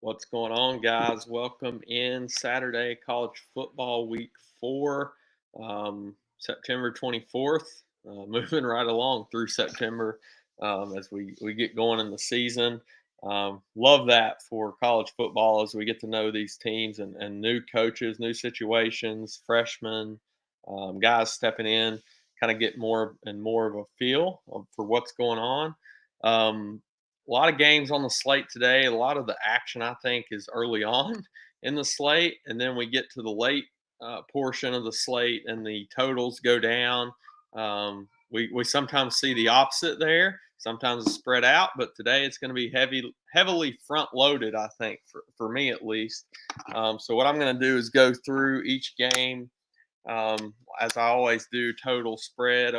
What's going on, guys? Welcome in Saturday College Football Week 4, September 24th. Moving right along through September as we get going in the season. Love that for college football as we get to know these teams and new coaches, new situations, freshmen, guys stepping in, kind of get more and more of a feel for what's going on. A lot of games on the slate today. A lot of the action, I think, is early on in the slate, and then we get to the late portion of the slate, and the totals go down. We sometimes see the opposite there. Sometimes it's spread out, but today it's going to be heavily front loaded. I think for me at least. So what I'm going to do is go through each game as I always do, total spread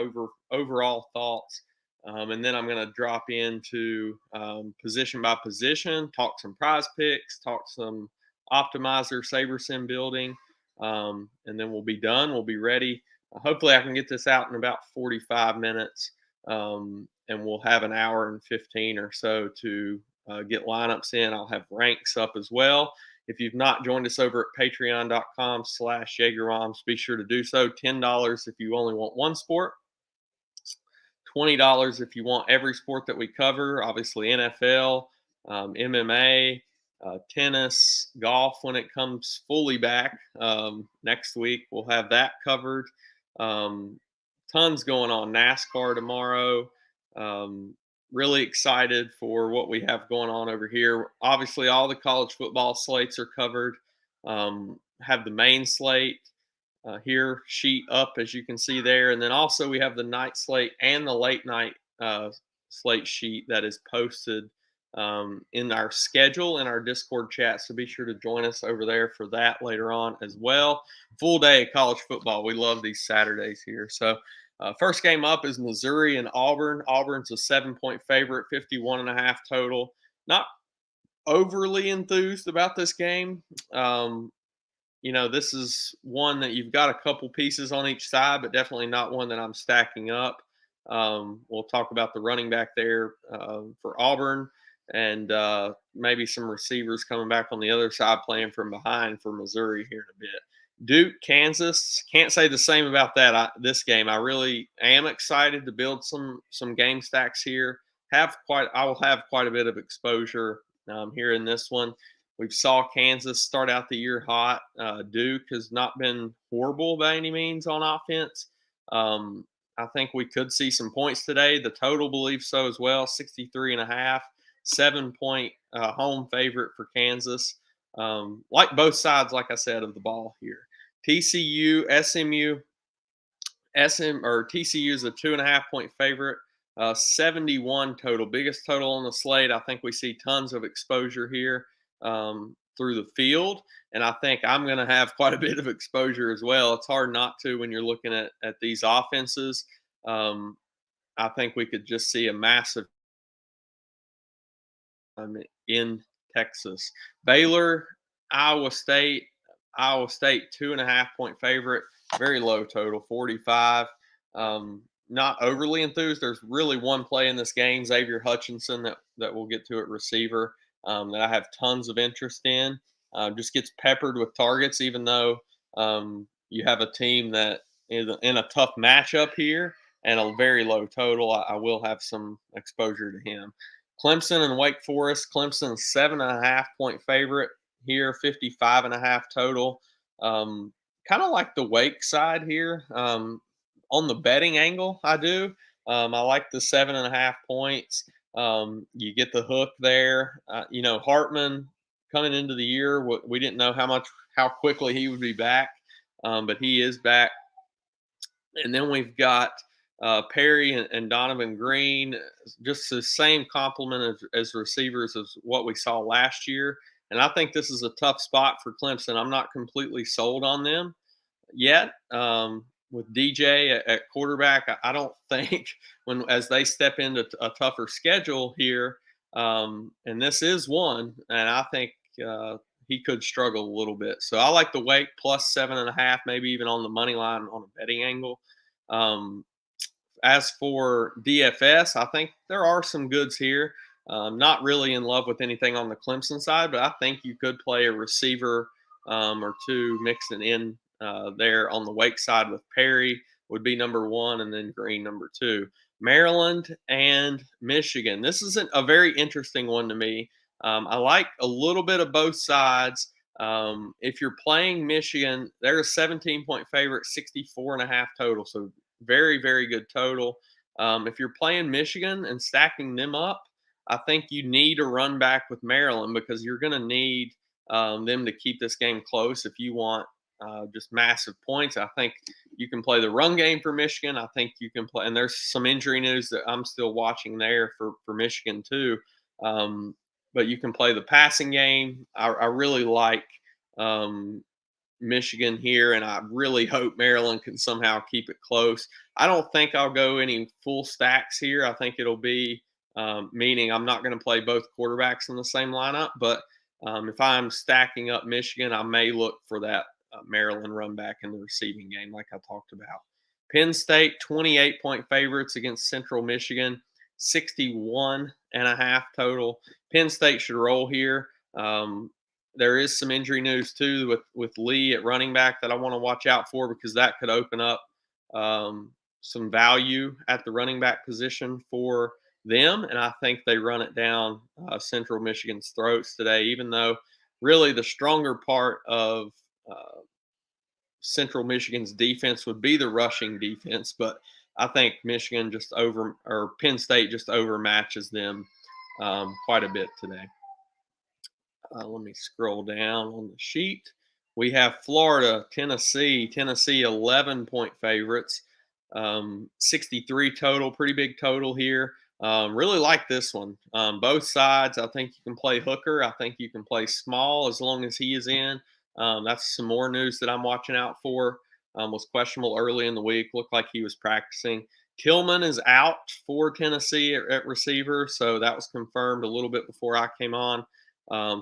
overall thoughts. And then I'm going to drop into position by position, talk some prize picks, talk some optimizer saber sim building, and then we'll be done. We'll be ready. Hopefully, I can get this out in about 45 minutes, and we'll have an hour and 15 or so to get lineups in. I'll have ranks up as well. If you've not joined us over at patreon.com/JagerBombs, be sure to do so. $10 if you only want one sport. $20 if you want every sport that we cover, obviously NFL, MMA, tennis, golf when it comes fully back next week. We'll have that covered. Tons going on. NASCAR tomorrow. Really excited for what we have going on over here. Obviously, all the college football slates are covered. Have the main slate here sheet up, as you can see there. And then also we have the night slate and the late night slate sheet that is posted in our schedule in our Discord chat. So be sure to join us over there for that later on as well. Full day of college football. We love these Saturdays here. So first game up is Missouri and Auburn. Auburn's a 7-point favorite, 51.5 total. Not overly enthused about this game. This is one that you've got a couple pieces on each side, but definitely not one that I'm stacking up. We'll talk about the running back there for Auburn and maybe some receivers coming back on the other side playing from behind for Missouri here in a bit. Duke, Kansas, can't say the same about that. This game, I really am excited to build some game stacks here. I will have quite a bit of exposure here in this one. We saw Kansas start out the year hot. Duke has not been horrible by any means on offense. I think we could see some points today. The total believes so as well, 63.5, 7-point home favorite for Kansas. Like both sides, like I said, of the ball here. TCU, SMU, TCU is a 2.5-point favorite. 71 total, biggest total on the slate. I think we see tons of exposure here through the field, and I think I'm going to have quite a bit of exposure as well. It's hard not to when you're looking at these offenses. I think we could just see a massive in Texas. Baylor, Iowa State, 2.5-point favorite, very low total, 45. Not overly enthused. There's really one play in this game, Xavier Hutchinson, that we'll get to at receiver, that I have tons of interest in. Just gets peppered with targets, even though you have a team that is in a tough matchup here and a very low total. I will have some exposure to him. Clemson and Wake Forest. Clemson 7.5-point favorite here, 55.5 total. Kind of like the Wake side here. On the betting angle, I do. I like the 7.5 points. You get the hook there. Hartman coming into the year, we didn't know how quickly he would be back, but he is back. And then we've got Perry and Donovan Green, just the same complement as receivers as what we saw last year. And I think this is a tough spot for Clemson. I'm not completely sold on them yet. With DJ at quarterback, I don't think as they step into a tougher schedule here, and this is one, and I think he could struggle a little bit. So I like the Wake plus 7.5, maybe even on the money line on a betting angle. As for DFS, I think there are some goods here. Not really in love with anything on the Clemson side, but I think you could play a receiver or two mixing in there on the Wake side with Perry would be number one, and then Green number two. Maryland and Michigan. This isn't a very interesting one to me. I like a little bit of both sides. If you're playing Michigan, they're a 17-point favorite, 64.5 total. So very, very good total. If you're playing Michigan and stacking them up, I think you need a run back with Maryland because you're going to need them to keep this game close if you want just massive points. I think you can play the run game for Michigan. I think you can play, and there's some injury news that I'm still watching there for Michigan too. But you can play the passing game. I really like Michigan here, and I really hope Maryland can somehow keep it close. I don't think I'll go any full stacks here. I think it'll be meaning I'm not going to play both quarterbacks in the same lineup, but if I'm stacking up Michigan, I may look for that Maryland run back in the receiving game, like I talked about. Penn State, 28-point favorites against Central Michigan, 61.5 total. Penn State should roll here. There is some injury news too with Lee at running back that I want to watch out for because that could open up some value at the running back position for them. And I think they run it down Central Michigan's throats today, even though really the stronger part of Central Michigan's defense would be the rushing defense. But I think Michigan Penn State just overmatches them quite a bit today. Let me scroll down on the sheet. We have Florida, Tennessee. Tennessee 11-point favorites, 63 total, pretty big total here. Really like this one. Both sides, I think you can play hooker. I think you can play small as long as he is in. That's some more news that I'm watching out for. Was questionable early in the week. Looked like he was practicing. Tillman is out for Tennessee at receiver, so that was confirmed a little bit before I came on.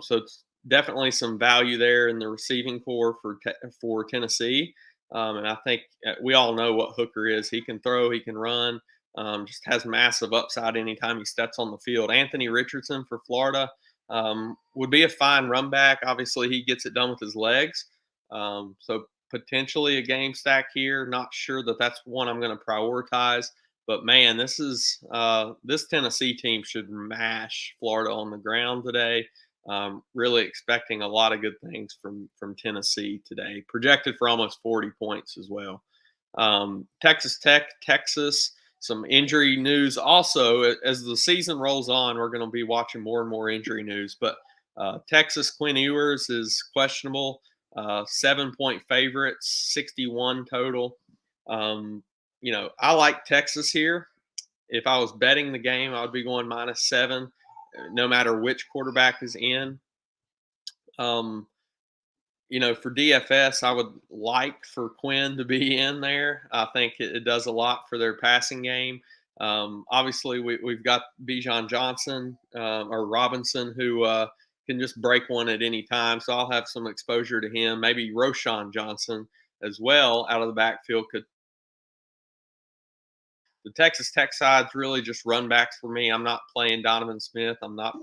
So it's definitely some value there in the receiving core for Tennessee. And I think we all know what Hooker is. He can throw, he can run, just has massive upside anytime he steps on the field. Anthony Richardson for Florida would be a fine run back. Obviously, he gets it done with his legs. So potentially a game stack here. Not sure that that's one I'm going to prioritize. But man, this Tennessee team should mash Florida on the ground today. Really expecting a lot of good things from Tennessee today. Projected for almost 40 points as well. Texas Tech, Texas. Some injury news also as the season rolls on. We're going to be watching more and more injury news. But Texas Quinn Ewers is questionable. 7-point favorites, 61 total. I like Texas here. If I was betting the game, I would be going -7, no matter which quarterback is in. For DFS, I would like for Quinn to be in there. I think it does a lot for their passing game. Obviously, we've got Bijan Johnson or Robinson who can just break one at any time. So I'll have some exposure to him. Maybe Roshan Johnson as well out of the backfield could. The Texas Tech side's really just run backs for me. I'm not playing Donovan Smith. I'm not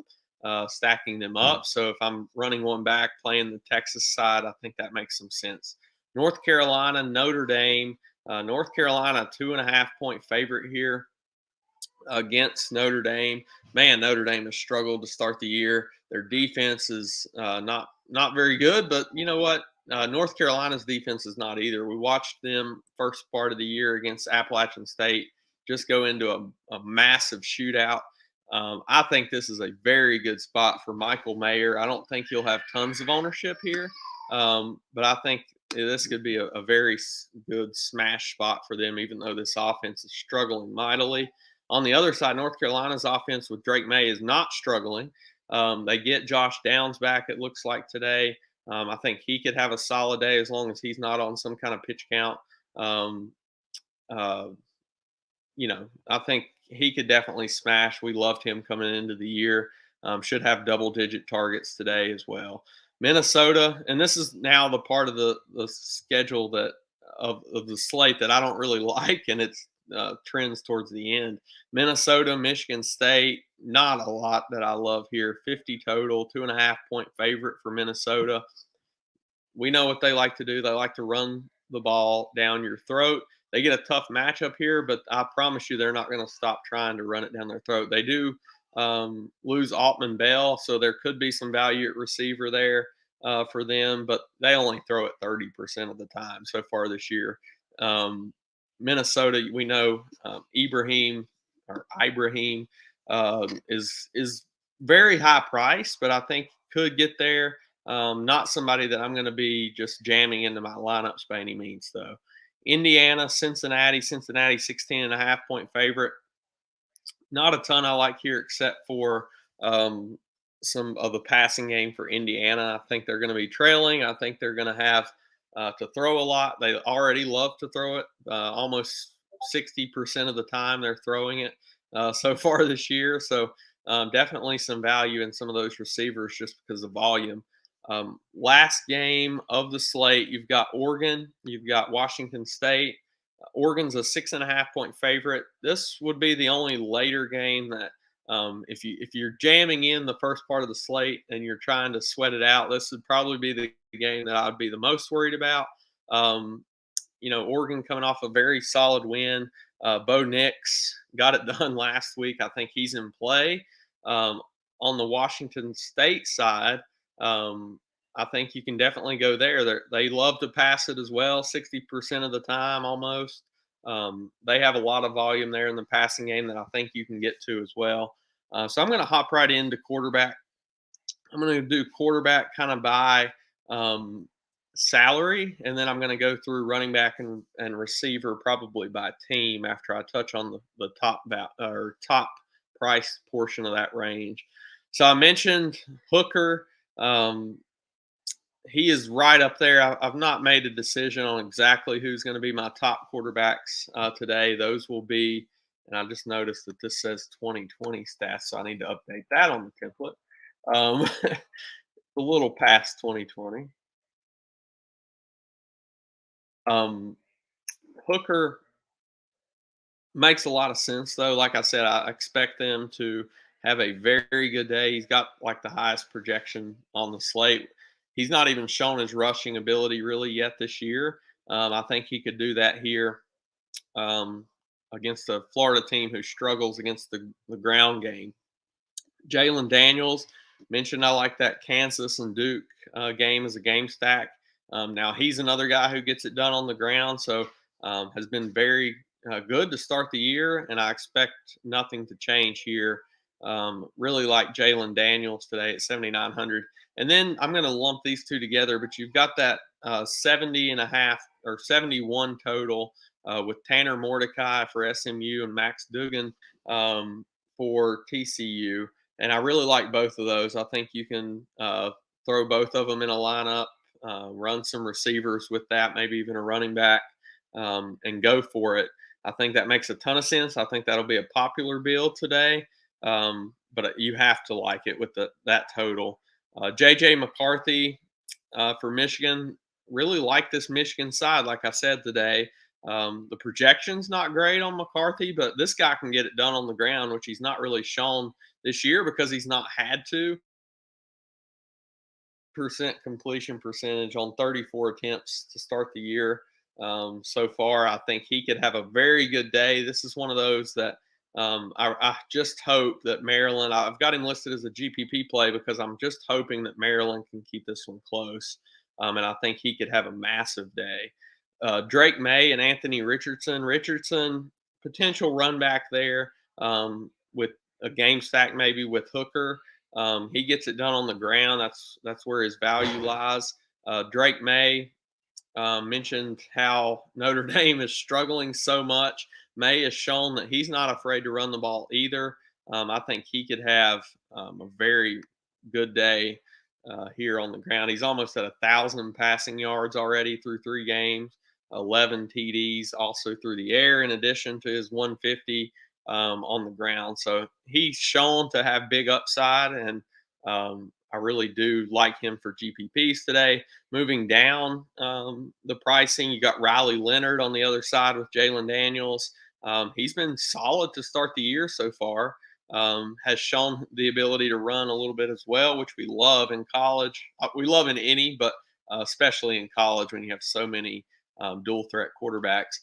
stacking them up. So if I'm running one back, playing the Texas side, I think that makes some sense. North Carolina, Notre Dame. North Carolina, 2.5-point favorite here against Notre Dame. Man, Notre Dame has struggled to start the year. Their defense is not very good, but you know what? North Carolina's defense is not either. We watched them first part of the year against Appalachian State just go into a massive shootout. I think this is a very good spot for Michael Mayer. I don't think he'll have tons of ownership here, but I think this could be a very good smash spot for them, even though this offense is struggling mightily. On the other side, North Carolina's offense with Drake May is not struggling. They get Josh Downs back, it looks like, today. I think he could have a solid day as long as he's not on some kind of pitch count. I think he could definitely smash. We loved him coming into the year. Should have double-digit targets today as well. Minnesota, and this is now the part of the schedule that of the slate that I don't really like, and it's trends towards the end. Minnesota, Michigan State. not a lot that I love here. 50 total, 2.5 point favorite for Minnesota. We know what they like to do. They like to run the ball down your throat. They get a tough matchup here, but I promise you they're not going to stop trying to run it down their throat. They do lose Altman Bell, so there could be some value at receiver there for them, but they only throw it 30% of the time so far this year. Um, Minnesota, we know Ibrahim is very high price, but I think could get there. Not somebody that I'm going to be just jamming into my lineups by any means, though. Indiana, Cincinnati, 16.5 point favorite. Not a ton I like here except for um, some of the passing game for Indiana. I think they're going to be trailing. I think they're going to have to throw a lot. They already love to throw it. Almost 60% of the time they're throwing it so far this year. So definitely some value in some of those receivers just because of volume. Last game of the slate, you've got Oregon, you've got Washington State. Oregon's a 6.5 point favorite. This would be the only later game that if you're jamming in the first part of the slate and you're trying to sweat it out, this would probably be the game that I'd be the most worried about. Um, Oregon coming off a very solid win. Bo Nix got it done last week. I think he's in play. Um, on the Washington State side, I think you can definitely go there. They love to pass it as well, 60% of the time almost. They have a lot of volume there in the passing game that I think you can get to as well. So I'm going to hop right into quarterback. I'm going to do quarterback kind of by salary, and then I'm going to go through running back and receiver probably by team after I touch on the top price portion of that range. So I mentioned Hooker. Um, he is right up there. I've not made a decision on exactly who's going to be my top quarterbacks today. Those will be, and I just noticed that this says 2020 stats, so I need to update that on the template. A little past 2020. Um, Hooker makes a lot of sense, though. Like I said, I expect them to have a very good day. He's got like the highest projection on the slate. He's not even shown his rushing ability really yet this year. I think he could do that here um, against a Florida team who struggles against the ground game. Jalen Daniels mentioned I like that Kansas and Duke game as a game stack. Now he's another guy who gets it done on the ground, so has been very good to start the year, and I expect nothing to change here. Really like Jalen Daniels today at 7,900. And then I'm going to lump these two together, but you've got that 70.5 or 71 total with Tanner Mordecai for SMU and Max Duggan for TCU. And I really like both of those. I think you can throw both of them in a lineup, run some receivers with that, maybe even a running back, and go for it. I think that makes a ton of sense. I think that'll be a popular build today, but you have to like it with that total. JJ McCarthy for Michigan, really like this Michigan side. Like I said today, the projection's not great on McCarthy, but this guy can get it done on the ground, which he's not really shown this year because he's not had to. Percent completion percentage on 34 attempts to start the year so far. I think he could have a very good day. This is one of those that I just hope that Maryland, I've got him listed as a GPP play because I'm just hoping that Maryland can keep this one close. And I think he could have a massive day. Drake May and Anthony Richardson. Richardson, potential run back there with a game stack maybe with Hooker. He gets it done on the ground. That's where his value lies. Drake May mentioned how Notre Dame is struggling so much. May has shown that he's not afraid to run the ball either. I think he could have a very good day here on the ground. He's almost at 1,000 passing yards already through 3 games, 11 TDs also through the air, in addition to his 150 on the ground. So he's shown to have big upside, and I really do like him for GPPs today. Moving down the pricing, you got Riley Leonard on the other side with Jalen Daniels. He's been solid to start the year so far. has shown the ability to run a little bit as well, which we love in college. We love in any, but especially in college when you have so many dual threat quarterbacks.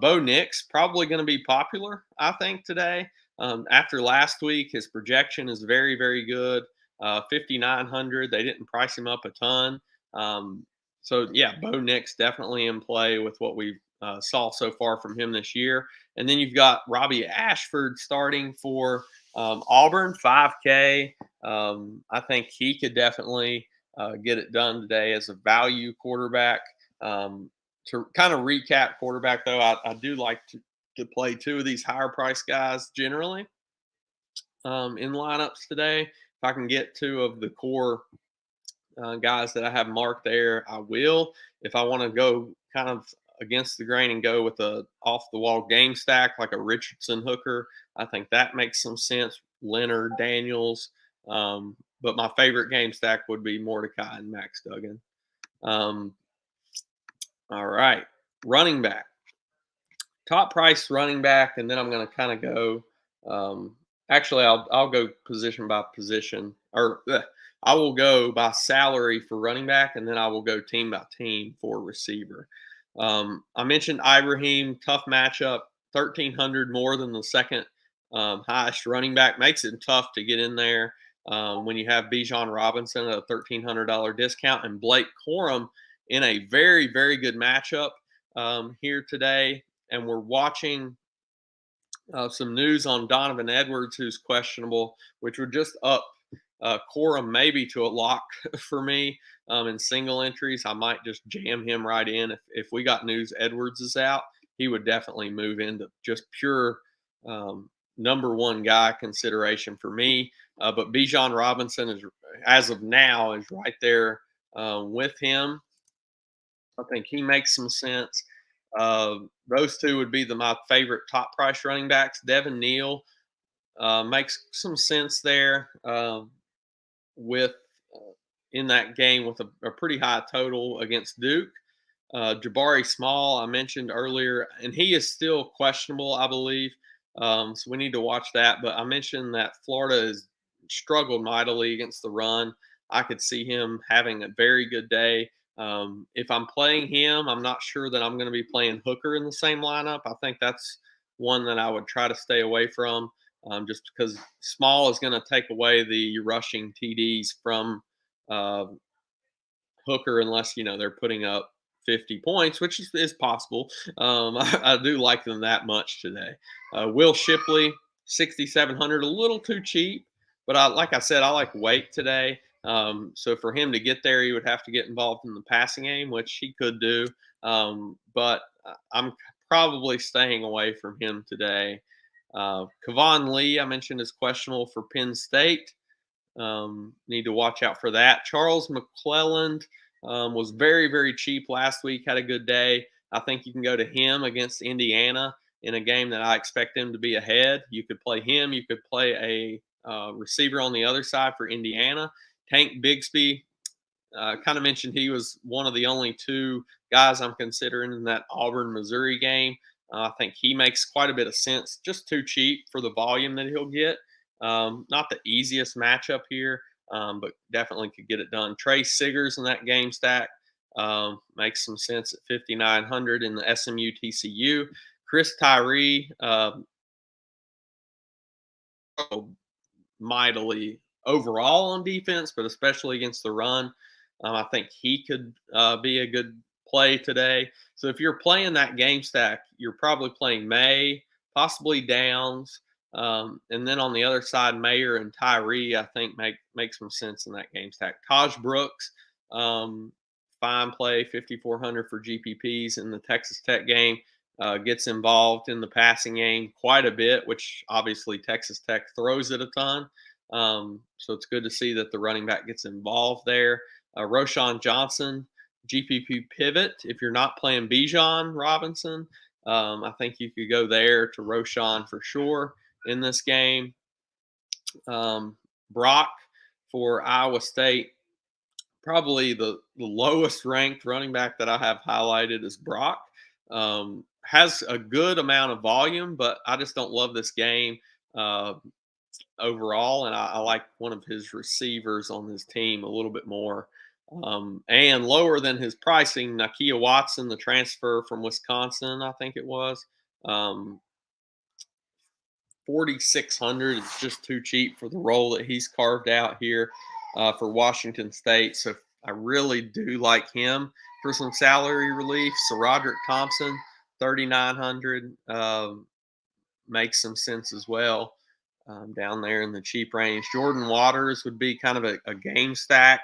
Bo Nix probably going to be popular, I think, today. After last week, his projection is very, very good. 5,900. They didn't price him up a ton. So yeah, Bo Nix definitely in play with what we saw so far from him this year. And then you've got Robbie Ashford starting for Auburn, 5K. I think he could definitely get it done today as a value quarterback. To kind of recap quarterback, though, I do like to play two of these higher price guys generally in lineups today. If I can get two of the core guys that I have marked there, I will. If I want to go kind of against the grain and go with a off the wall game stack like a Richardson Hooker, I think that makes some sense. Leonard Daniels, but my favorite game stack would be Mordecai and Max Duggan. All right, running back, top price running back, and then I'm going to kind of go. Actually, I'll go position by position, or I will go by salary for running back, and then I will go team by team for receiver. I mentioned Ibrahim, tough matchup, 1,300 more than the second highest running back. Makes it tough to get in there when you have Bijan Robinson at a $1,300 discount and Blake Corum in a very, very good matchup here today. And we're watching some news on Donovan Edwards, who's questionable, which would just up Corum maybe to a lock for me in single entries. I might just jam him right in. If we got news Edwards is out, he would definitely move into just pure number one guy consideration for me. But Bijan Robinson is, as of now, is right there with him. I think he makes some sense. Those two would be my favorite top price running backs. Devin Neal makes some sense there with in that game with a pretty high total against Duke. Jabari Small, I mentioned earlier, and he is still questionable, I believe. So we need to watch that. But I mentioned that Florida has struggled mightily against the run. I could see him having a very good day. If I'm playing him, I'm not sure that I'm going to be playing Hooker in the same lineup. I think that's one that I would try to stay away from just because Small is going to take away the rushing TDs from Hooker unless, they're putting up 50 points, which is possible. I do like them that much today. Will Shipley, 6,700, a little too cheap, but like I said, I like Wake today. So for him to get there, he would have to get involved in the passing game, which he could do. But I'm probably staying away from him today. Kevon Lee, I mentioned, is questionable for Penn State. Need to watch out for that. Charles McClelland was very, very cheap last week, had a good day. I think you can go to him against Indiana in a game that I expect them to be ahead. You could play him. You could play a receiver on the other side for Indiana. Tank Bigsby, kind of mentioned he was one of the only two guys I'm considering in that Auburn-Missouri game. I think he makes quite a bit of sense, just too cheap for the volume that he'll get. Not the easiest matchup here, but definitely could get it done. Trey Siggers in that game stack makes some sense at 5,900 in the SMU TCU. Chris Tyree mightily overall on defense, but especially against the run. I think he could be a good play today. So if you're playing that game stack, you're probably playing May, possibly Downs, and then on the other side, Mayer and Tyree, I think make some sense in that game stack. Taj Brooks, fine play, 5,400 for GPPs in the Texas Tech game. Gets involved in the passing game quite a bit, which obviously Texas Tech throws it a ton. So it's good to see that the running back gets involved there. Roshan Johnson, GPP pivot. If you're not playing Bijan Robinson, I think you could go there to Roshan for sure in this game. Brock for Iowa State, probably the lowest ranked running back that I have highlighted is Brock. Has a good amount of volume, but I just don't love this game. overall, and I like one of his receivers on his team a little bit more. And lower than his pricing, Nakia Watson, the transfer from Wisconsin, I think it was. Um, 4,600 is just too cheap for the role that he's carved out here for Washington State. So I really do like him for some salary relief. So Roderick Thompson, 3,900, makes some sense as well, down there in the cheap range. Jordan Waters would be kind of a game stack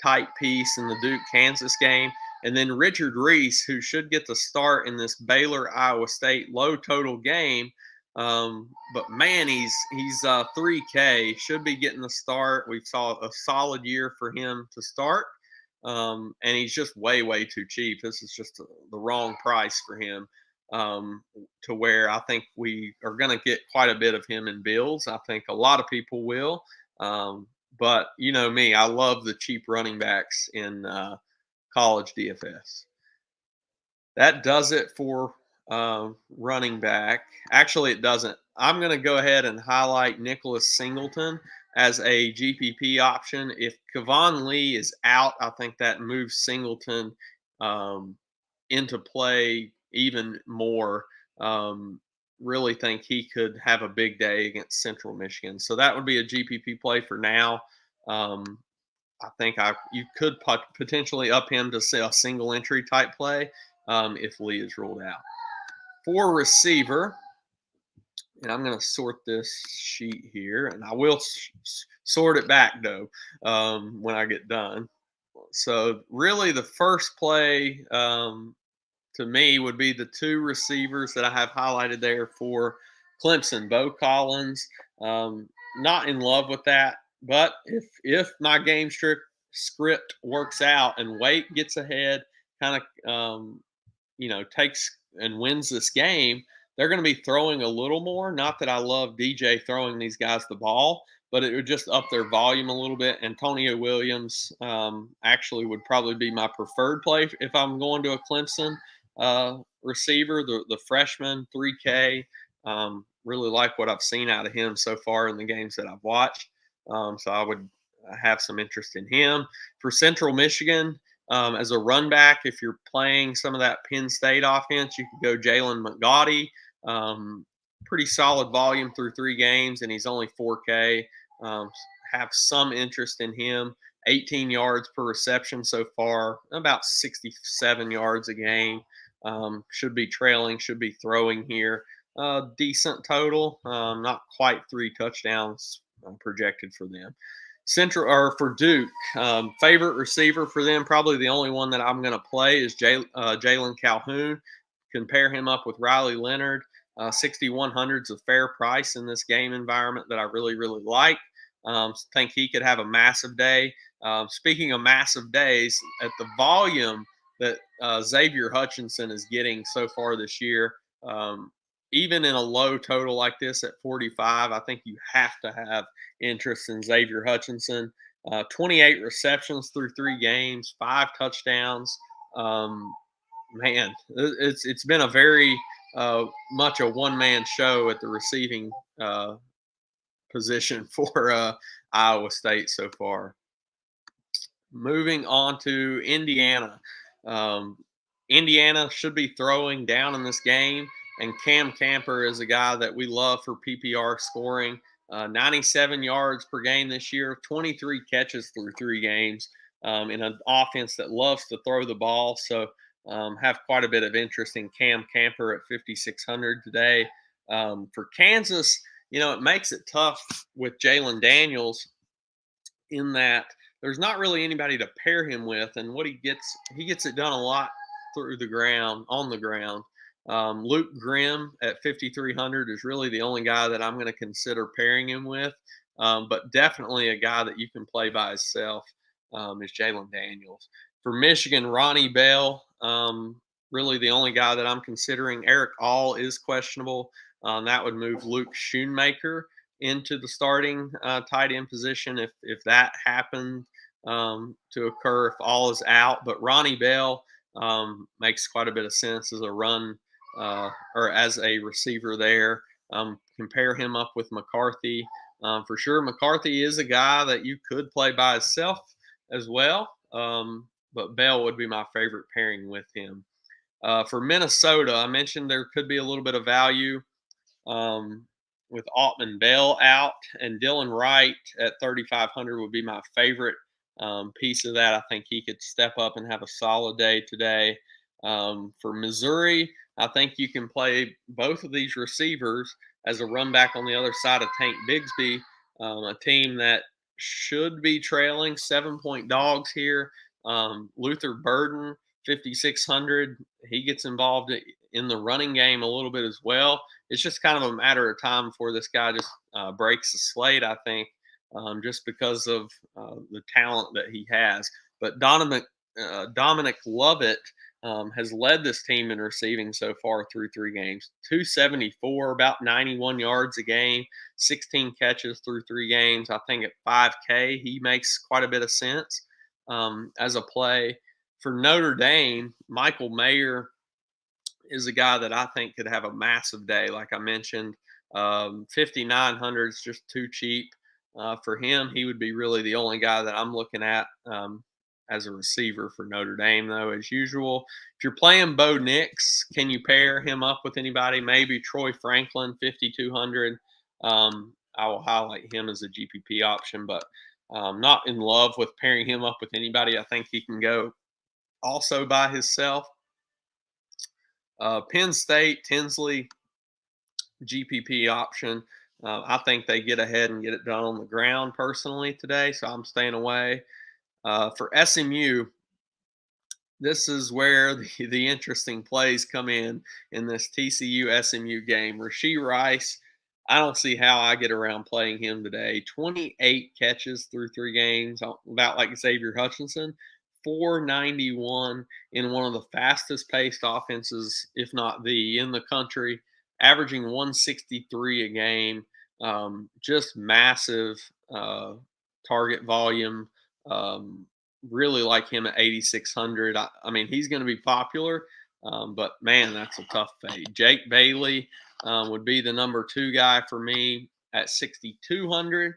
type piece in the Duke Kansas game. And then Richard Reese, who should get the start in this Baylor Iowa State low total game. But man, he's 3K, should be getting the start. We saw a solid year for him to start. And he's just way too cheap. This is just the wrong price for him, to where I think we are going to get quite a bit of him in builds. I think a lot of people will. But you know me, I love the cheap running backs in college DFS. That does it for running back. Actually, it doesn't. I'm going to go ahead and highlight Nicholas Singleton as a GPP option. If Kevon Lee is out, I think that moves Singleton into play even more. Really think he could have a big day against Central Michigan. So that would be a GPP play for now. I think you could potentially up him to say a single entry type play if Lee is ruled out. For receiver, and I'm going to sort this sheet here, and I will sort it back though when I get done. So really, the first play to me would be the two receivers that I have highlighted there for Clemson. Bo Collins, not in love with that, but if my game script works out and Wake gets ahead, kind of takes and wins this game, they're going to be throwing a little more. Not that I love DJ throwing these guys the ball, but it would just up their volume a little bit. Antonio Williams actually would probably be my preferred play if I'm going to a Clemson receiver, the freshman, 3K. Really like what I've seen out of him so far in the games that I've watched. So I would have some interest in him. For Central Michigan, as a run back, if you're playing some of that Penn State offense, you could go Jalen McGaughty. Pretty solid volume through 3 games, and he's only 4K. Have some interest in him. 18 yards per reception so far, about 67 yards a game. Should be trailing, should be throwing here. Decent total, not quite 3 touchdowns projected for them. For Duke, favorite receiver for them, probably the only one that I'm going to play is Jalen Calhoun. Compare him up with Riley Leonard. 6,100 is a fair price in this game environment that I really like. Think he could have a massive day. Speaking of massive days, at the volume that Xavier Hutchinson is getting so far this year, even in a low total like this at 45, I think you have to have interest in Xavier Hutchinson. 28 receptions through 3 games, 5 touchdowns. Man, it's been a very much a one-man show at the receiving position for Iowa State so far. Moving on to Indiana. Indiana should be throwing down in this game, and Cam Camper is a guy that we love for PPR scoring. 97 yards per game this year, 23 catches through 3 games, in an offense that loves to throw the ball. So have quite a bit of interest in Cam Camper at 5,600 today. For Kansas, it makes it tough with Jalen Daniels in that there's not really anybody to pair him with, and what he gets it done a lot through the ground, on the ground. Luke Grimm at 5,300 is really the only guy that I'm going to consider pairing him with, but definitely a guy that you can play by himself is Jalen Daniels. For Michigan, Ronnie Bell, really the only guy that I'm considering. Eric All is questionable. That would move Luke Schoonmaker into the starting tight end position if that happened to occur, if All is out. But Ronnie Bell makes quite a bit of sense as a run or as a receiver there. Compare him up with McCarthy. For sure, McCarthy is a guy that you could play by himself as well, but Bell would be my favorite pairing with him. For Minnesota, I mentioned there could be a little bit of value um, with Altman Bell out, and Dylan Wright at 3,500 would be my favorite piece of that. I think he could step up and have a solid day today. For Missouri, I think you can play both of these receivers as a run back on the other side of Tank Bigsby, a team that should be trailing 7-point dogs here. Luther Burden, 5,600. He gets involved in the running game a little bit as well. It's just kind of a matter of time before this guy just breaks the slate, I think, just because of the talent that he has. But Dominic Lovett has led this team in receiving so far through 3 games. 274, about 91 yards a game, 16 catches through 3 games. I think at 5K, he makes quite a bit of sense as a play. For Notre Dame, Michael Mayer is a guy that I think could have a massive day. Like I mentioned, 5,900 is just too cheap for him. He would be really the only guy that I'm looking at as a receiver for Notre Dame, though, as usual. If you're playing Bo Nix, can you pair him up with anybody? Maybe Troy Franklin, 5,200. I will highlight him as a GPP option, but not in love with pairing him up with anybody. I think he can go also by himself. Penn State, Tinsley, GPP option. I think they get ahead and get it done on the ground personally today, so I'm staying away. For SMU, this is where the interesting plays come in this TCU SMU game. Rashee Rice, I don't see how I get around playing him today. 28 catches through 3 games, about like Xavier Hutchinson. 491 in one of the fastest paced offenses, if not in the country, averaging 163 a game. Just massive target volume. Really like him at 8,600. I mean, he's going to be popular, but man, that's a tough fade. Jake Bailey would be the number 2 guy for me at 6,200.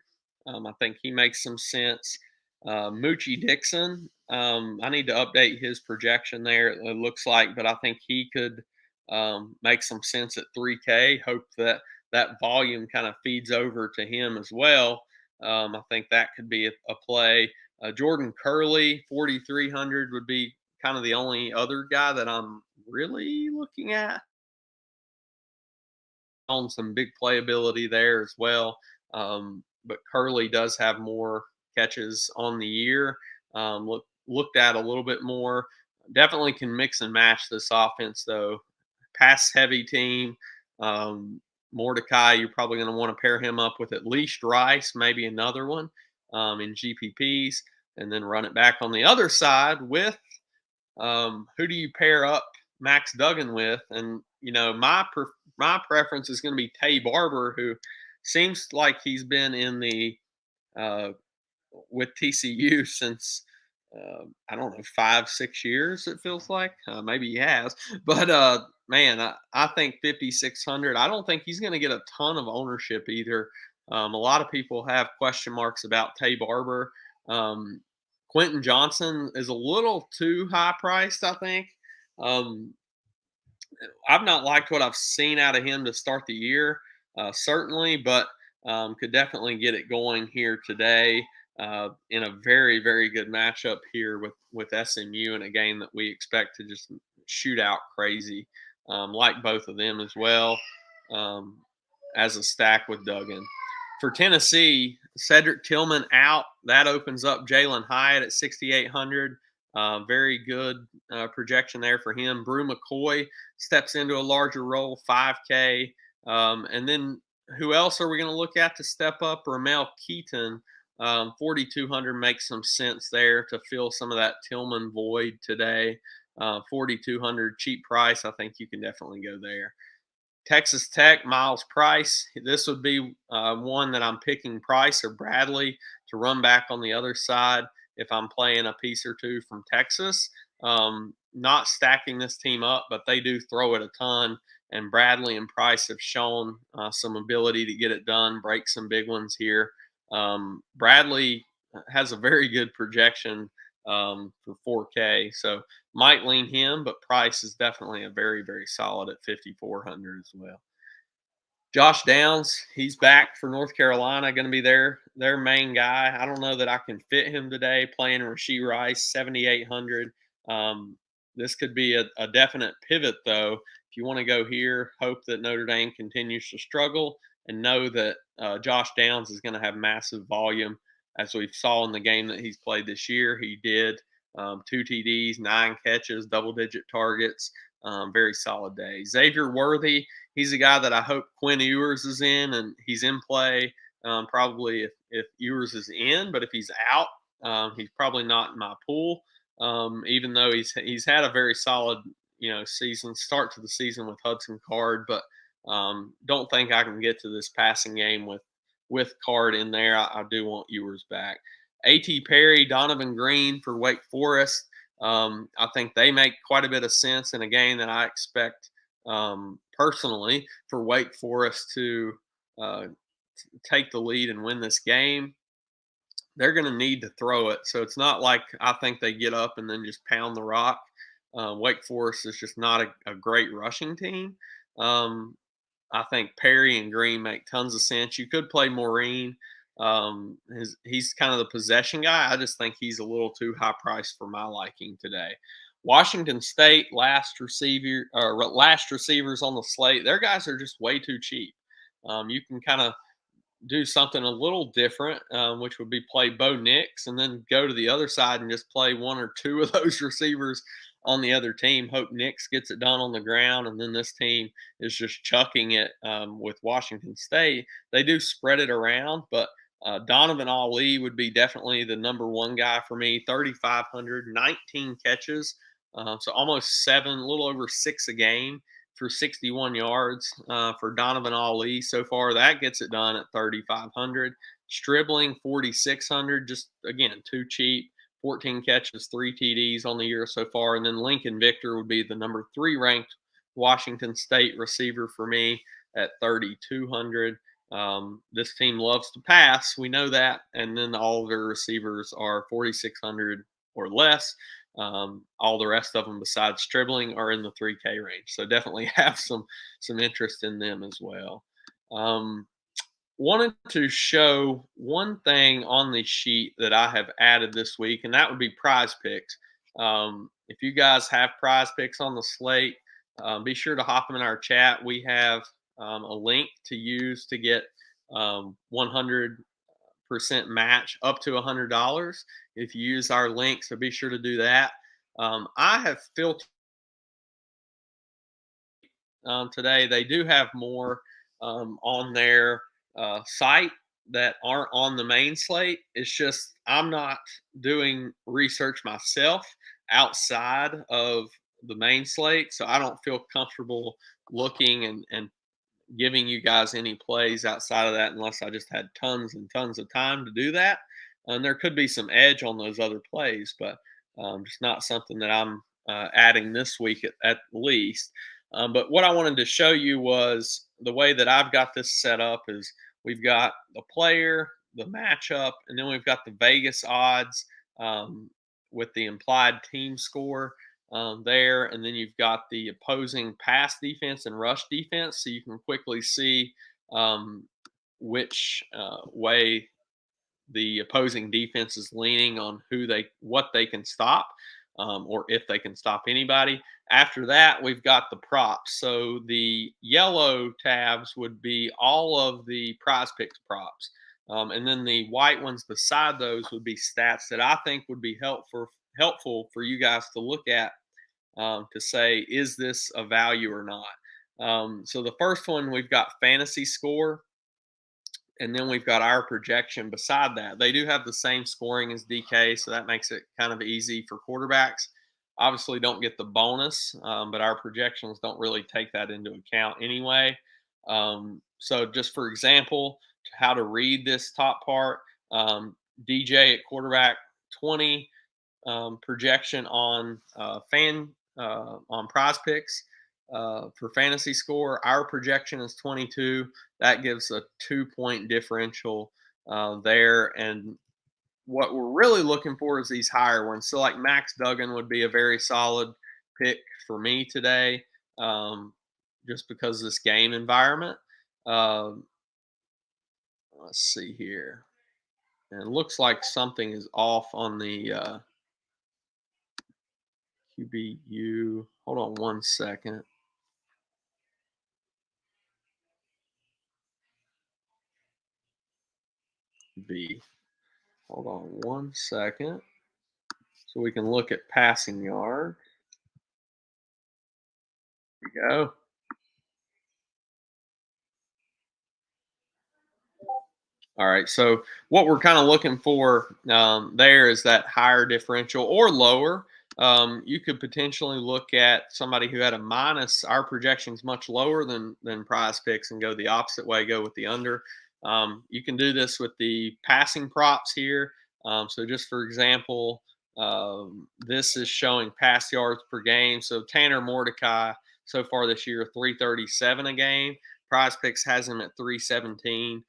I think he makes some sense. Moochie Dixon, I need to update his projection there, it looks like, but I think he could make some sense at 3K. Hope that volume kind of feeds over to him as well. I think that could be a play. Jordan Curley, 4,300 would be kind of the only other guy that I'm really looking at. On some big playability there as well. But Curley does have more catches on the year. Looked at a little bit more. Definitely can mix and match this offense, though. Pass heavy team. Mordecai, you're probably going to want to pair him up with at least Rice, maybe another one in GPPs, and then run it back on the other side with who do you pair up Max Duggan with? And my preference is going to be Tay Barber, who seems like he's been in the with TCU since I don't know 5-6 years. It feels like maybe he has, but man, I think 5,600. I don't think he's going to get a ton of ownership either. A lot of people have question marks about Tay Barber. Quentin Johnson is a little too high priced, I think. I've not liked what I've seen out of him to start the year, certainly, but could definitely get it going here today in a very, very good matchup here with SMU in a game that we expect to just shoot out crazy. Like both of them as well as a stack with Duggan. For Tennessee, Cedric Tillman out. That opens up Jalen Hyatt at 6,800. Very good projection there for him. Brew McCoy steps into a larger role, 5K. And then who else are we going to look at to step up? Ramel Keaton, 4,200 makes some sense there to fill some of that Tillman void today. 4,200 cheap price. I think you can definitely go there. Texas Tech, Miles Price. This would be one that I'm picking Price or Bradley to run back on the other side if I'm playing a piece or two from Texas. Not stacking this team up, but they do throw it a ton. and Bradley and Price have shown some ability to get it done, break some big ones here. Bradley has a very good projection for 4K, so might lean him, but Price is definitely a very, very solid at 5,400 as well. Josh Downs, he's back for North Carolina, going to be their main guy. I don't know that I can fit him today playing Rashee Rice, 7,800. Um, this could be a definite pivot, though. If you want to go here, hope that Notre Dame continues to struggle and know that Josh Downs is going to have massive volume. As we saw in the game that he's played this year, he did 2 TDs, 9 catches, double-digit targets. Very solid day. Xavier Worthy, he's a guy that I hope Quinn Ewers is in, and he's in play. Probably if Ewers is in, but if he's out, he's probably not in my pool. Even though he's had a very solid season start to the season with Hudson Card, but don't think I can get to this passing game with Card in there. I do want Ewers back. A.T. Perry, Donovan Green for Wake Forest. I think they make quite a bit of sense in a game that I expect personally for Wake Forest to take the lead and win this game. They're going to need to throw it. So it's not like I think they get up and then just pound the rock. Wake Forest is just not a great rushing team. I think Perry and Green make tons of sense. You could play Maureen. He's kind of the possession guy. I just think he's a little too high priced for my liking today. Washington State last receivers on the slate. Their guys are just way too cheap. You can kind of do something a little different, which would be play Bo Nix and then go to the other side and just play one or two of those receivers on the other team. Hope Nix gets it done on the ground, and then this team is just chucking it with Washington State. They do spread it around, but Donovan Ali would be definitely the number one guy for me. 3,500, 19 catches, so almost 7, a little over 6 a game for 61 yards for Donovan Ali so far. That gets it done at 3,500. Stribling 4,600, just again too cheap. 14 catches, 3 TDs on the year so far. And then Lincoln Victor would be the number 3 ranked Washington State receiver for me at 3,200. This team loves to pass. We know that. And then all of their receivers are 4,600 or less. All the rest of them besides Stribling are in the 3K range. So definitely have some interest in them as well. Wanted to show one thing on the sheet that I have added this week, and that would be prize picks. If you guys have prize picks on the slate, be sure to hop them in our chat. We have a link to use to get 100% match up to $100 if you use our link, so be sure to do that. I have filtered today. They do have more on their site that aren't on the main slate. It's just I'm not doing research myself outside of the main slate, so I don't feel comfortable looking and giving you guys any plays outside of that unless I just had tons and tons of time to do that. And there could be some edge on those other plays, but just not something that I'm adding this week at least. But what I wanted to show you was the way that I've got this set up is we've got the player, the matchup, and then we've got the Vegas odds with the implied team score there. And then you've got the opposing pass defense and rush defense. So you can quickly see which way the opposing defense is leaning on what they can stop or if they can stop anybody. After that, we've got the props. So the yellow tabs would be all of the prize picks props. And then the white ones beside those would be stats that I think would be helpful for you guys to look at to say, is this a value or not? So the first one, we've got fantasy score. And then we've got our projection beside that. They do have the same scoring as DK, so that makes it kind of easy for quarterbacks. Obviously, don't get the bonus, but our projections don't really take that into account anyway. So just for example, how to read this top part, DJ at quarterback 20, projection on on prize picks. for fantasy score. Our projection is 22. That gives a 2 point differential there. And what we're really looking for is these higher ones. So, like Max Duggan would be a very solid pick for me today, just because of this game environment. Um, let's see here. And it looks like something is off on the QBU. Hold on one second. B. Hold on one second. So we can look at passing yard. There we go. All right. So what we're kind of looking for there is that higher differential or lower. You could potentially look at somebody who had a minus. Our projection's much lower than Prize Picks, and go the opposite way. Go with the under. You can do this with the passing props here. So just for example, this is showing pass yards per game. So Tanner Mordecai so far this year 337 a game. Prize Picks has him at 317.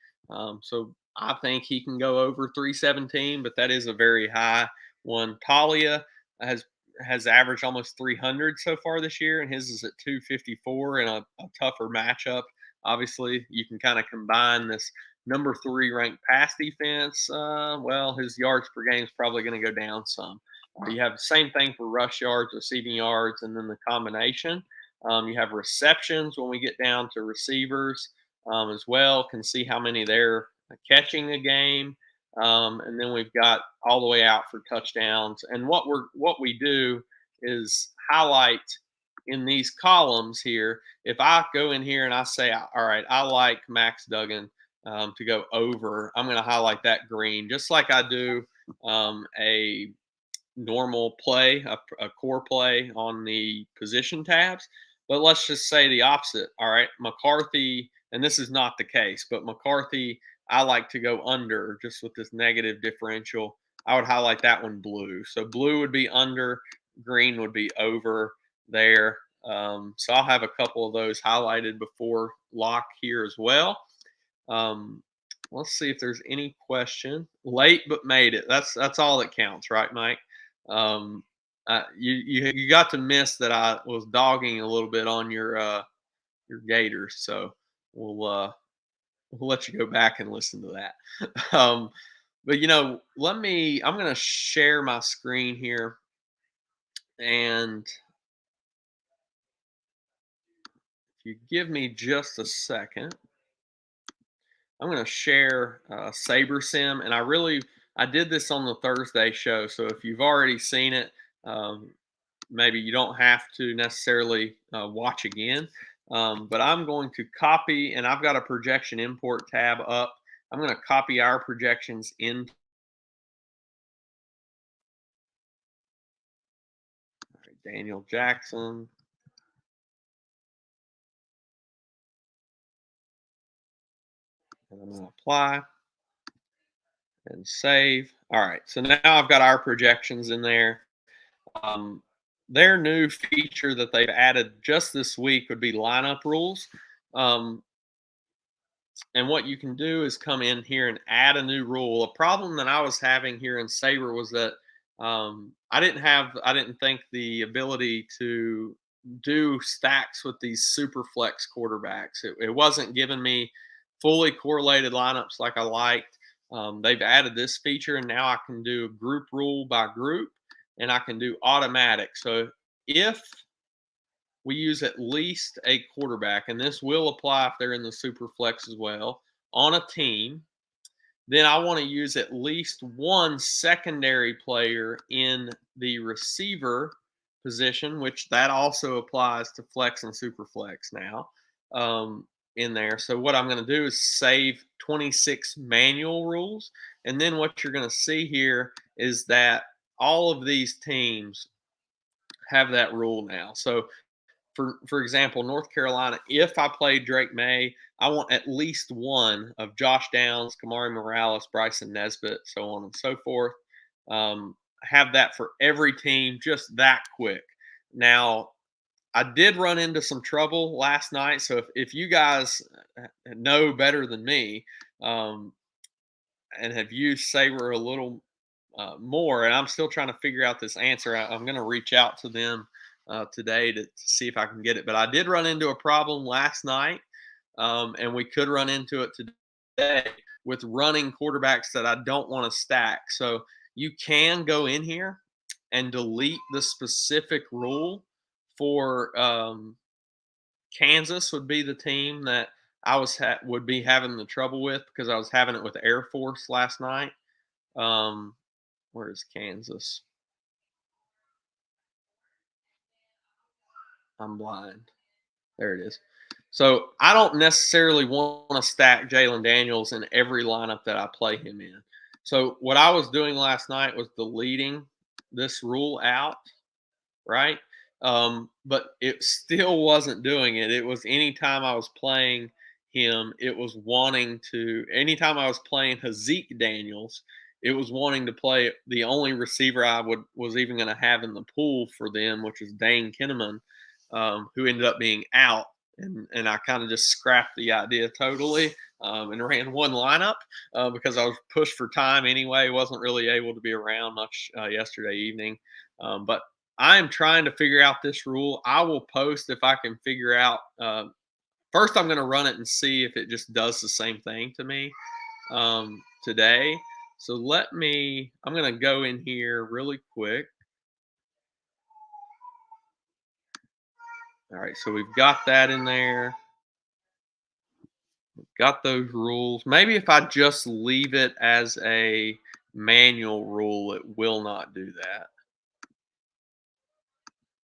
So I think he can go over 317, but that is a very high one. Talia has averaged almost 300 so far this year, and his is at 254 in a tougher matchup. Obviously, you can kind of combine this number 3 ranked pass defense. Well, his yards per game is probably going to go down some. You have the same thing for rush yards, receiving yards, and then the combination. You have receptions when we get down to receivers as well. Can see how many they're catching a game, and then we've got all the way out for touchdowns. And what we do is highlight in these columns here. If I go in here and I say, all right, I like Max Duggan to go over, I'm going to highlight that green, just like I do a normal play, a core play on the position tabs. But let's just say the opposite. All right, McCarthy, and this is not the case, but McCarthy, I like to go under just with this negative differential. I would highlight that one blue. So blue would be under, green would be over there. So I'll have a couple of those highlighted before lock here as well. Let's see if there's any question. Late but made it. That's all that counts, right, Mike? Um, you got to miss that I was dogging a little bit on your Gators, so we'll let you go back and listen to that. But I'm going to share my screen here, and if you give me just a second, I'm going to share Saber Sim, and I did this on the Thursday show, so if you've already seen it, maybe you don't have to necessarily watch again. But I'm going to copy, and I've got a projection import tab up. I'm going to copy our projections in. All right, Daniel Jackson. And I'm going to apply and save. All right, so now I've got our projections in there. Their new feature that they've added just this week would be lineup rules. And what you can do is come in here and add a new rule. A problem that I was having here in Sabre was that I didn't think the ability to do stacks with these super flex quarterbacks. It wasn't giving me fully correlated lineups like I liked. They've added this feature, and now I can do group rule by group, and I can do automatic. So if we use at least a quarterback, and this will apply if they're in the super flex as well, on a team, then I want to use at least one secondary player in the receiver position, which that also applies to flex and super flex now in there. So what I'm going to do is save 26 manual rules. And then what you're going to see here is that all of these teams have that rule now. So for example, North Carolina, if I play Drake May, I want at least one of Josh Downs, Kamari Morales, Bryson Nesbitt, so on and so forth. Have that for every team, just that quick. Now, I did run into some trouble last night. So if you guys know better than me, um, and have used Sabre a little more, and I'm still trying to figure out this answer. I'm going to reach out to them today to see if I can get it. But I did run into a problem last night, and we could run into it today with running quarterbacks that I don't want to stack. So you can go in here and delete the specific rule for Kansas would be the team that I would be having the trouble with because I was having it with Air Force last night. Um, where is Kansas? I'm blind. There it is. So I don't necessarily want to stack Jalen Daniels in every lineup that I play him in. So what I was doing last night was deleting this rule out, right? But it still wasn't doing it. It was anytime I was playing him, it was wanting to. Anytime I was playing Hazik Daniels, it was wanting to play the only receiver I was even going to have in the pool for them, which is Dane Kinneman, who ended up being out. And I kind of just scrapped the idea totally and ran one lineup because I was pushed for time anyway. Wasn't really able to be around much yesterday evening. But I am trying to figure out this rule. I will post if I can figure out. First, I'm going to run it and see if it just does the same thing to me today. So I'm going to go in here really quick. All right, so we've got that in there. We've got those rules. Maybe if I just leave it as a manual rule, it will not do that.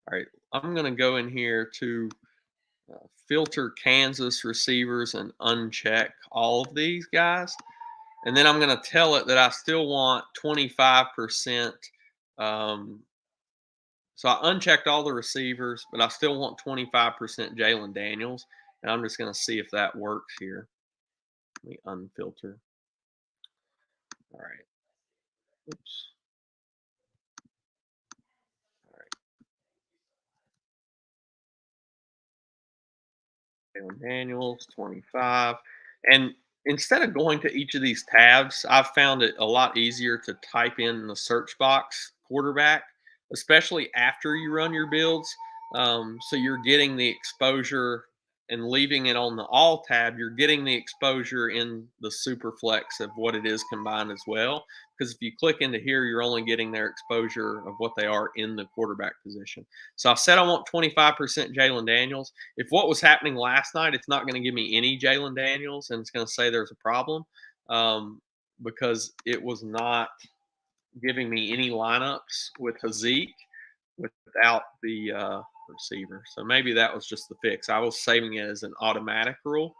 All right, I'm going to go in here to filter Kansas receivers and uncheck all of these guys. And then I'm going to tell it that I still want 25%. So I unchecked all the receivers, but I still want 25% Jalen Daniels. And I'm just going to see if that works here. Let me unfilter. All right. Oops. All right. Jalen Daniels, 25. And instead of going to each of these tabs, I've found it a lot easier to type in the search box quarterback, especially after you run your builds. So you're getting the exposure and leaving it on the all tab, you're getting the exposure in the super flex of what it is combined as well. Because if you click into here, you're only getting their exposure of what they are in the quarterback position. So I said I want 25% Jalen Daniels. If what was happening last night, it's not going to give me any Jalen Daniels, and it's going to say there's a problem because it was not giving me any lineups with Hazik without the receiver. So maybe that was just the fix. I was saving it as an automatic rule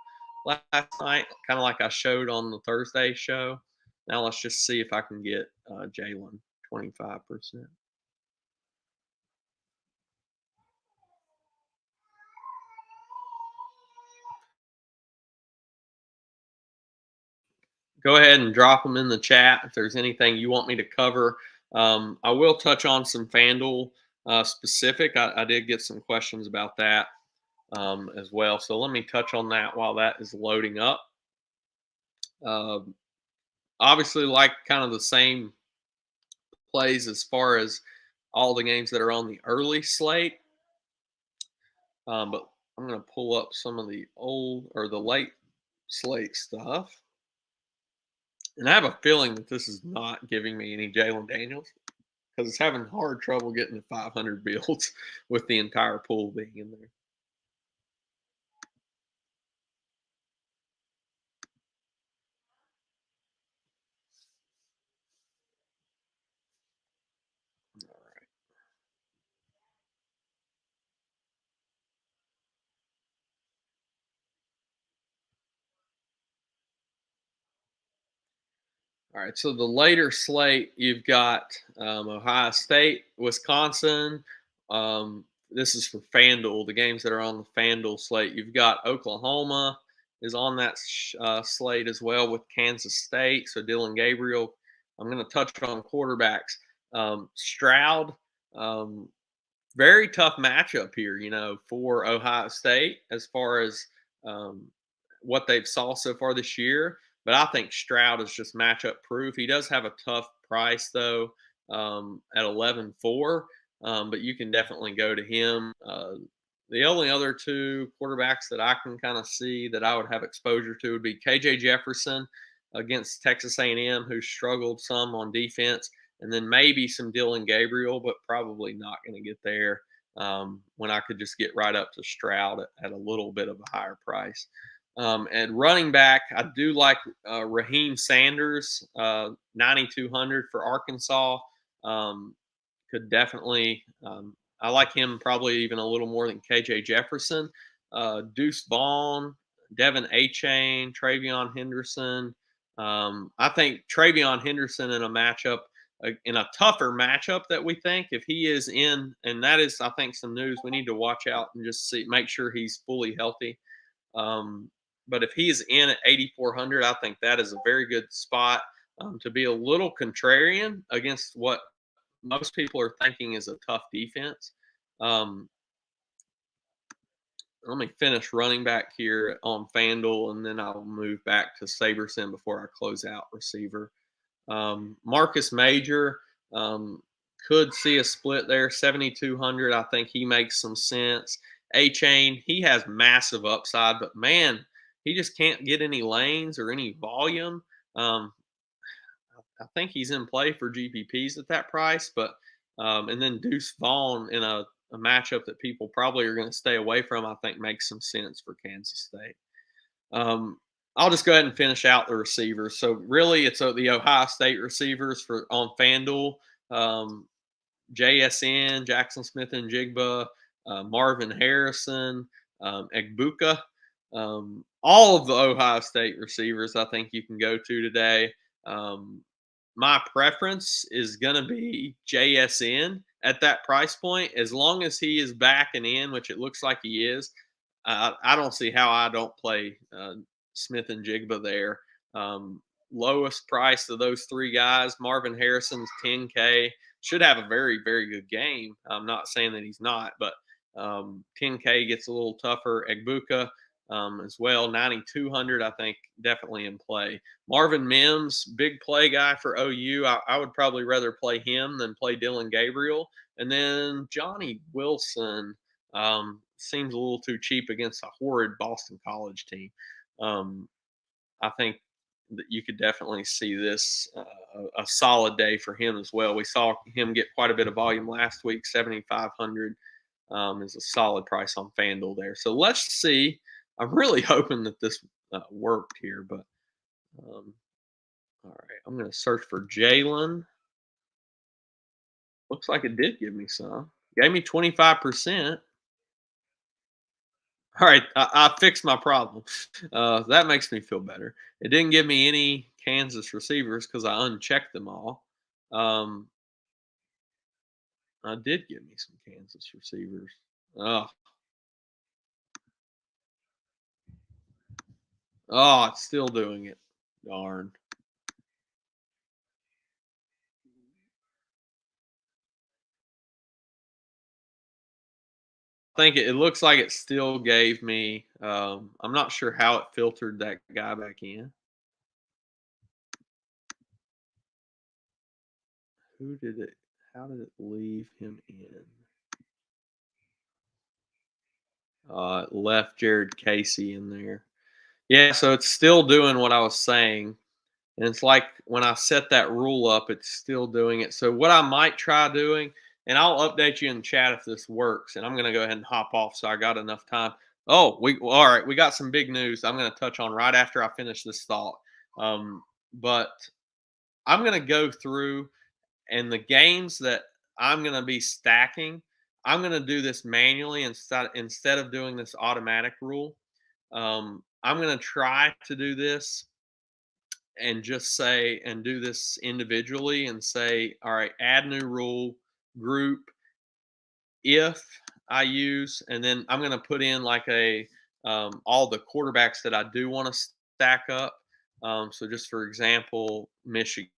last night, kind of like I showed on the Thursday show. Now let's just see if I can get Jalen 25%. Go ahead and drop them in the chat if there's anything you want me to cover. I will touch on some FanDuel specific. I did get some questions about that as well. So let me touch on that while that is loading up. Obviously, like kind of the same plays as far as all the games that are on the early slate. But I'm going to pull up some of the old or the late slate stuff. And I have a feeling that this is not giving me any Jalen Daniels because it's having hard trouble getting to 500 builds with the entire pool being in there. All right. All right. So the later slate, you've got Ohio State, Wisconsin. This is for FanDuel, the games that are on the FanDuel slate. You've got Oklahoma is on that slate as well with Kansas State. So Dylan Gabriel. I'm going to touch on quarterbacks. Stroud. very tough matchup here, for Ohio State as far as um, what they've saw so far this year. But I think Stroud is just matchup proof. He does have a tough price though, at 11-4, but you can definitely go to him. The only other two quarterbacks that I can kind of see that I would have exposure to would be KJ Jefferson against Texas A&M, who struggled some on defense, and then maybe some Dylan Gabriel, but probably not going to get there, when I could just get right up to Stroud at a little bit of a higher price. At running back, I do like Raheem Sanders, 9,200 for Arkansas. Um, could definitely, I like him probably even a little more than KJ Jefferson. Deuce Vaughn, Devin A. Chain, Travion Henderson. I think Travion Henderson in a matchup, in a tougher matchup that we think, if he is in, and that is, I think, some news we need to watch out and just see, make sure he's fully healthy. Um, but if he's in at 8,400, I think that is a very good spot, to be a little contrarian against what most people are thinking is a tough defense. Um, Let me finish running back here on FanDuel, and then I'll move back to SaberSim before I close out receiver. Marcus Major, could see a split there, 7,200. I think he makes some sense. A Chain, he has massive upside, but man, he just can't get any lanes or any volume. Um, I think he's in play for GPPs at that price, but and then Deuce Vaughn in a matchup that people probably are going to stay away from, I think makes some sense for Kansas State. Um, I'll just go ahead and finish out the receivers. So really, it's the Ohio State receivers for on FanDuel. Um, JSN, Jackson Smith and Jigba, Marvin Harrison, Egbuka. All of the Ohio State receivers, I think you can go to today. Um, my preference is going to be JSN at that price point. As long as he is back and in, which it looks like he is, I don't see how I don't play Smith and Jigba there. Um, Lowest price of those three guys, Marvin Harrison's 10K. Should have a very, very good game. I'm not saying that he's not, but 10K gets a little tougher. Egbuka, as well, 9,200, I think, definitely in play. Marvin Mims, big play guy for OU. I would probably rather play him than play Dylan Gabriel. And then Johnny Wilson, seems a little too cheap against a horrid Boston College team. Um, I think that you could definitely see this, a solid day for him as well. We saw him get quite a bit of volume last week. 7,500 is a solid price on FanDuel there. So let's see. I'm really hoping that this worked here, but um, all right. I'm going to search for Jalen. Looks like it did give me some. Gave me 25%. All right, I fixed my problem. That makes me feel better. It didn't give me any Kansas receivers because I unchecked them all. Um, I did give me some Kansas receivers. Oh, oh, it's still doing it. Darn. I think it looks like it still gave me. I'm not sure how it filtered that guy back in. Who did it? How did it leave him in? It left Jared Casey in there. Yeah, so it's still doing what I was saying. And it's like when I set that rule up, it's still doing it. So what I might try doing, and I'll update you in chat if this works. And I'm going to go ahead and hop off so I got enough time. Oh, all right. We got some big news I'm going to touch on right after I finish this thought. But I'm going to go through, and the games that I'm going to be stacking, I'm going to do this manually instead of doing this automatic rule. I'm going to try to do this and just say and do this individually and say, all right, add new rule group if I use, and then I'm going to put in like all the quarterbacks that I do want to stack up. So just for example, Michigan.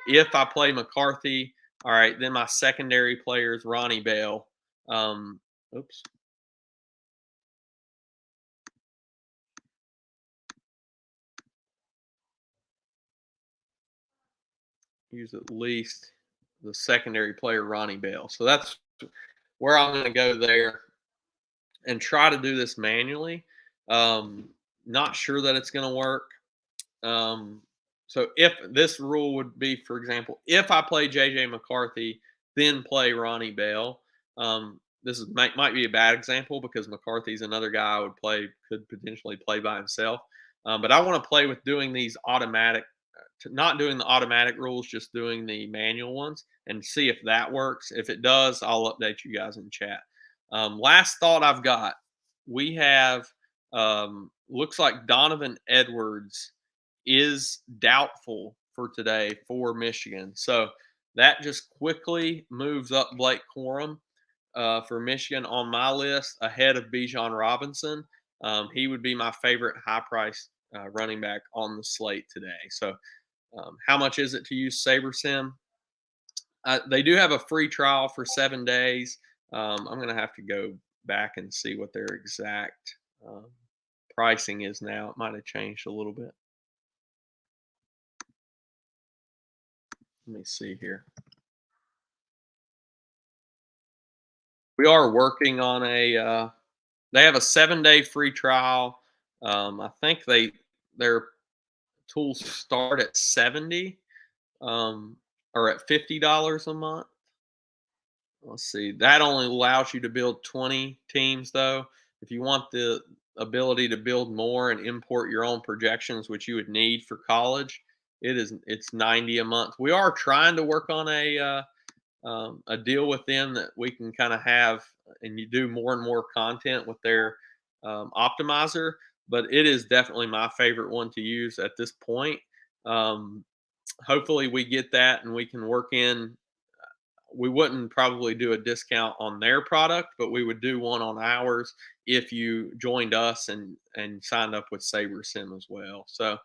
If I play McCarthy, all right, then my secondary player is Ronnie Bell. Oops. Use at least the secondary player, Ronnie Bell. So that's where I'm going to go there and try to do this manually. Um, Not sure that it's going to work. Um, so if this rule would be, for example, if I play JJ McCarthy, then play Ronnie Bell. This might be a bad example because McCarthy's another guy I would play, could potentially play by himself. But I want to play with doing these automatic, not doing the automatic rules, just doing the manual ones and see if that works. If it does, I'll update you guys in chat. Last thought I've got, we have looks like Donovan Edwards is doubtful for today for Michigan. So that just quickly moves up Blake Corum for Michigan on my list ahead of Bijan Robinson. He would be my favorite high price running back on the slate today. So, how much is it to use SaberSim? They do have a free trial for 7 days. I'm going to have to go back and see what their exact pricing is now. It might have changed a little bit. Let me see here. We are working on a. They have a 7 day free trial. I think their tools start at 70 or at $50 a month. Let's see. That only allows you to build 20 teams, though. If you want the ability to build more and import your own projections, which you would need for college, it's 90 a month. We are trying to work on a deal with them that we can kind of have, and you do more and more content with their optimizer. But it is definitely my favorite one to use at this point. Um, Hopefully, we get that and we can work in. We wouldn't probably do a discount on their product, but we would do one on ours if you joined us and signed up with SaberSim as well. So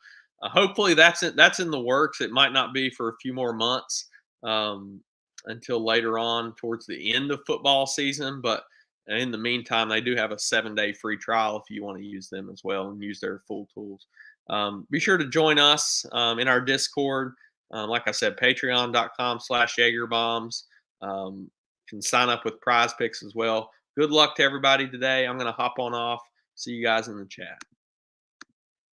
hopefully that's in the works. It might not be for a few more months until later on towards the end of football season, but in the meantime, they do have a 7 day free trial if you want to use them as well and use their full tools. Be sure to join us in our Discord. Like I said, patreon.com/JagerBombs. Can sign up with prize picks as well. Good luck to everybody today. I'm going to hop on off. See you guys in the chat.